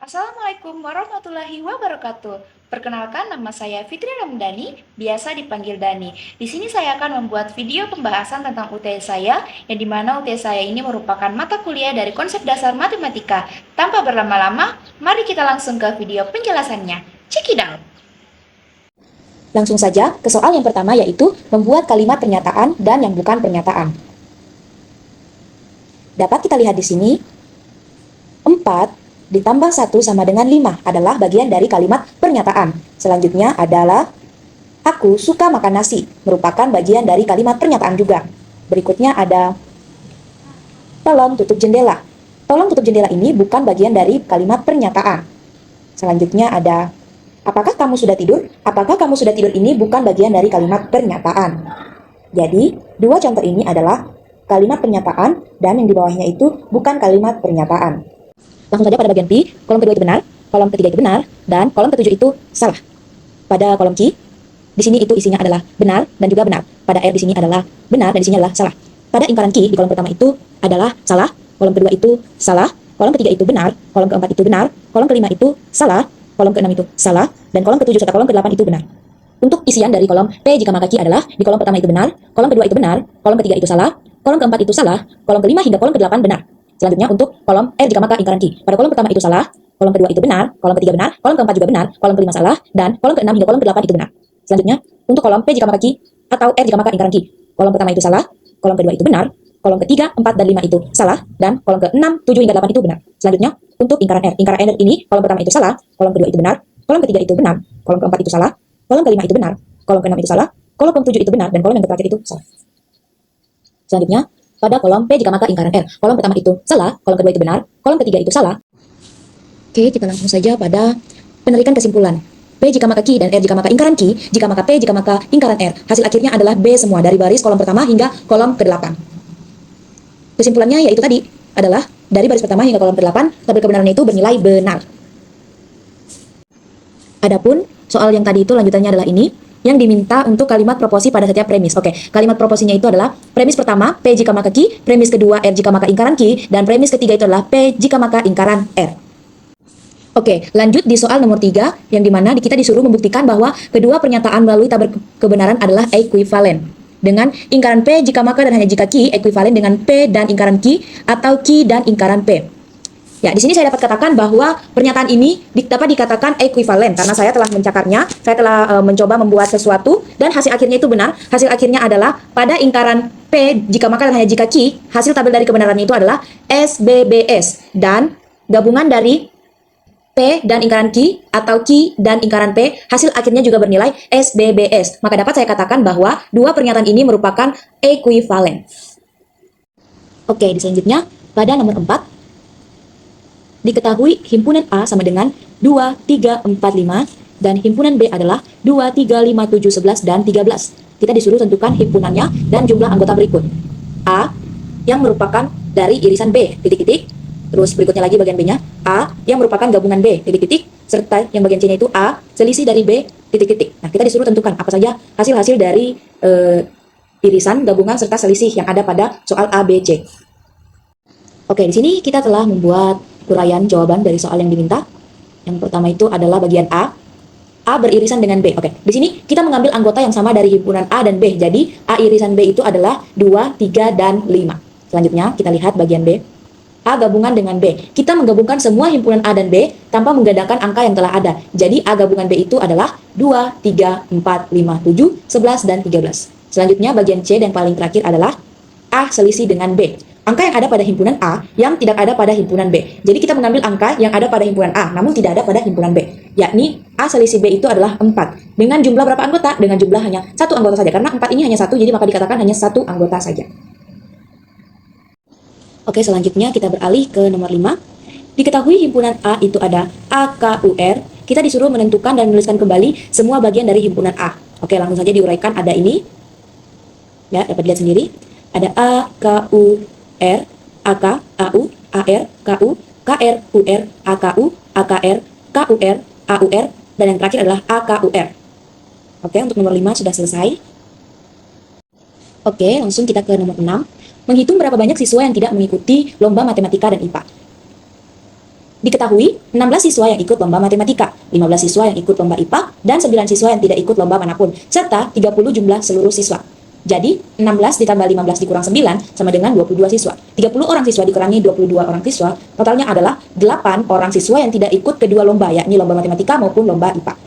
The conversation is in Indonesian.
Assalamualaikum warahmatullahi wabarakatuh. Perkenalkan, nama saya Fitri Ramdhani, biasa dipanggil Dani. Di sini saya akan membuat video pembahasan tentang UTS saya, yang dimana UTS saya ini merupakan mata kuliah dari konsep dasar matematika. Tanpa berlama-lama, mari kita langsung ke video penjelasannya. Check it out! Langsung saja ke soal yang pertama, yaitu membuat kalimat pernyataan dan yang bukan pernyataan. Dapat kita lihat di sini, 4 ditambah 1 sama dengan 5 adalah bagian dari kalimat pernyataan. Selanjutnya adalah, aku suka makan nasi, merupakan bagian dari kalimat pernyataan juga. Berikutnya ada, tolong tutup jendela. Tolong tutup jendela ini bukan bagian dari kalimat pernyataan. Selanjutnya ada, apakah kamu sudah tidur? Apakah kamu sudah tidur ini bukan bagian dari kalimat pernyataan. Jadi, dua contoh ini adalah kalimat pernyataan dan yang di bawahnya itu bukan kalimat pernyataan. Langsung saja pada bagian P, kolom kedua itu benar, kolom ketiga itu benar, dan kolom ketujuh itu salah. Pada kolom Q, di sini itu isinya adalah benar dan juga benar. Pada R di sini adalah benar dan di sini adalah salah. Pada lingkaran Q di kolom pertama itu adalah salah, kolom kedua itu salah, kolom ketiga itu benar, kolom keempat itu benar, kolom kelima itu salah, kolom keenam itu salah, dan kolom ketujuh serta kolom kedelapan itu benar. Untuk isian dari kolom P jika maka Q adalah di kolom pertama itu benar, kolom kedua itu benar, kolom ketiga itu salah, kolom keempat itu salah, kolom kelima hingga kolom kedelapan benar. Selanjutnya untuk kolom R jika maka lingkaran Q. Pada kolom pertama itu salah, kolom kedua itu benar, kolom ketiga benar, kolom keempat juga benar, kolom kelima salah, dan kolom keenam hingga kolom kedelapan itu benar. Selanjutnya untuk kolom P jika maka Q atau R jika maka lingkaran Q. Kolom pertama itu salah, kolom kedua itu benar, kolom ketiga, 4, dan 5 itu salah, dan kolom ke-6, 7, hingga 8 itu benar. Selanjutnya untuk lingkaran R. Lingkaran R ini kolom pertama itu salah, kolom kedua itu benar, kolom ketiga itu benar, kolom keempat itu salah, kolom kelima itu benar, kolom keenam itu salah, kolom ke-7 itu benar, dan kolom yang terakhir itu salah. Selanjutnya pada kolom P jika maka lingkaran R. Kolom pertama itu salah, kolom kedua itu benar, kolom ketiga itu salah. Oke, kita langsung saja pada penarikan kesimpulan. P jika maka Q dan R jika maka lingkaran Q, jika maka P jika maka lingkaran R. Hasil akhirnya adalah B semua dari baris kolom pertama hingga kolom ke-8. Kesimpulannya yaitu tadi adalah dari baris pertama hingga kolom ke-8, tabel kebenarannya itu bernilai benar. Adapun soal yang tadi itu lanjutannya adalah ini, yang diminta untuk kalimat proposi pada setiap premis. Oke, kalimat proposinya itu adalah premis pertama P jika maka Q, premis kedua R jika maka lingkaran Q, dan premis ketiga itu adalah P jika maka lingkaran R. Oke, lanjut di soal nomor 3, yang dimana kita disuruh membuktikan bahwa kedua pernyataan melalui tabel kebenaran adalah ekuivalen. Dengan lingkaran P jika maka dan hanya jika Q ekuivalen dengan P dan lingkaran Q atau Q dan lingkaran P. Ya, di sini saya dapat katakan bahwa pernyataan ini dapat dikatakan ekuivalen karena saya telah mencakarnya, saya telah mencoba membuat sesuatu dan hasil akhirnya itu benar. Hasil akhirnya adalah pada lingkaran P jika maka dan hanya jika Q, hasil tabel dari kebenarannya itu adalah SBBS, dan gabungan dari P dan lingkaran Q atau Q dan lingkaran P, hasil akhirnya juga bernilai SBBS. Maka dapat saya katakan bahwa dua pernyataan ini merupakan ekuivalen. Oke, selanjutnya pada nomor 4, diketahui himpunan A sama dengan 2, 3, 4, 5, dan himpunan B adalah 2, 3, 5, 7, 11, dan 13. Kita disuruh tentukan himpunannya dan jumlah anggota berikut. A yang merupakan dari irisan B, titik-titik. Terus berikutnya lagi bagian B-nya, A yang merupakan gabungan B, titik-titik. Serta yang bagian C-nya itu A, selisih dari B, titik-titik. Nah, kita disuruh tentukan apa saja hasil-hasil dari irisan, gabungan, serta selisih yang ada pada soal A, B, C. Oke, di sini kita telah membuat uraian jawaban dari soal yang diminta. Yang pertama itu adalah bagian A. A beririsan dengan B. Oke, di sini kita mengambil anggota yang sama dari himpunan A dan B. Jadi, A irisan B itu adalah 2, 3, dan 5. Selanjutnya, kita lihat bagian B. A gabungan dengan B. Kita menggabungkan semua himpunan A dan B tanpa menggandakan angka yang telah ada. Jadi, A gabungan B itu adalah 2, 3, 4, 5, 7, 11, dan 13. Selanjutnya, bagian C dan paling terakhir adalah A selisih dengan B. Angka yang ada pada himpunan A yang tidak ada pada himpunan B. Jadi kita mengambil angka yang ada pada himpunan A namun tidak ada pada himpunan B. Yakni A selisih B itu adalah 4. Dengan jumlah berapa anggota? Dengan jumlah hanya satu anggota saja. Karena 4 ini hanya satu, jadi maka dikatakan hanya satu anggota saja. Oke, selanjutnya kita beralih ke nomor 5. Diketahui himpunan A itu ada AKUR. Kita disuruh menentukan dan menuliskan kembali semua bagian dari himpunan A. Oke, langsung saja diuraikan. Ada ini. Ya, dapat dilihat sendiri. Ada A, K, U, R, AK, AU, AR, KU, KR, UR, AKU, AKR, KUR, AUR, dan yang terakhir adalah AKUR. Oke, untuk nomor 5 sudah selesai. Oke, langsung kita ke nomor 6. Menghitung berapa banyak siswa yang tidak mengikuti lomba matematika dan IPA. Diketahui 16 siswa yang ikut lomba matematika, 15 siswa yang ikut lomba IPA, dan 9 siswa yang tidak ikut lomba manapun, serta 30 jumlah seluruh siswa. Jadi, 16 ditambah 15 dikurang 9 sama dengan 22 siswa. 30 orang siswa dikurangi 22 orang siswa, totalnya adalah 8 orang siswa yang tidak ikut kedua lomba, yakni lomba matematika maupun lomba IPA.